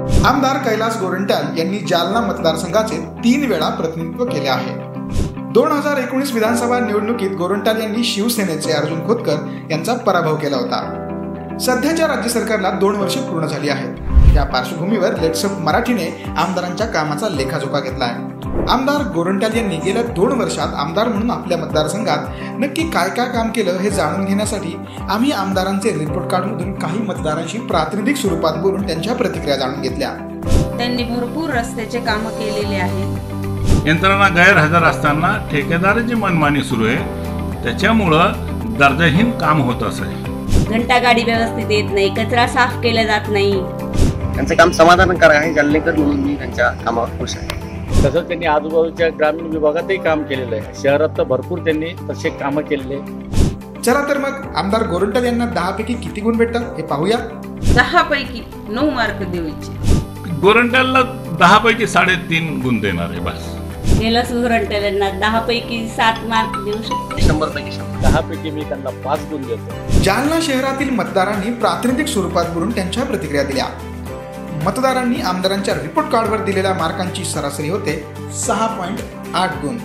आमदार कैलास गोरंट्याल यांनी जालना मतदारसंघाचे 3 वेळा प्रतिनिधित्व केले आहे। 2019 विधानसभा निवडणुकीत गोरंट्याल यांनी शिवसेनेचे अर्जुन खोतकर यांचा पराभव केला होता। सध्याच्या राज्य सरकारला 2 वर्षे पूर्ण झाली आहेत। या पार्श्वभूमीवर लेट्स अप मराठीने आमदारांच्या कामाचा लेखाजोखा घेतला आहे। आमदार गोरंट्याल यांनी गेल्या 2 वर्षात आमदार म्हणून आपल्या मतदारसंघात नक्की काय काय काम केलं हे जाणून घेण्यासाठी आम्ही आमदारांचे रिपोर्ट कार्डमधून काही मतदारांशी प्रातिनिधिक स्वरूपात बोलून त्यांच्या प्रतिक्रिया जाणून घेतल्या। त्यांनी भरपूर रस्त्याचे काम केलेले आहेत। यंत्रणा गैरहजर असताना ठेकेदाराची मनमानी सुरू आहे, त्याच्यामुळं दर्जाहीन काम होत असे। घंटा गाडी व्यवस्थित येत नाही, कचरा साफ केला जात नाही। त्यांचे काम समाधानकारक आहे। जालनेकर म्हणून मी त्यांच्या कामावर खुश आहे। तसंच त्यांनी आजूबाजूच्या ग्रामीण विभागातही काम केलेलं आहे। शहरात तर भरपूर त्यांनी तसे कामं केलेले। चला तर मग आमदार गोरंट्याल यांना 10 पैकी किती गुण भेटतात हे पाहूया। 10 पैकी 9 मार्क द्यायचे। गोरंट्यालला 10 पैकी 3.5 गुण देणार आहे बस। कैलास गोरंट्याल यांना 10 पैकी 7 मार्क देऊ शकतो। 100 पैकी 10 पैकी मी त्यांना 5 गुण देतो। जालना शहरातील मतदारांनी प्रातिनिधिक स्वरूपात बोलून त्यांच्या प्रतिक्रिया दिल्या। मतदारांनी आमदारांच्या रिपोर्ट कार्डवर दिलेल्या मार्कांची सरासरी होते 6.8 गुण।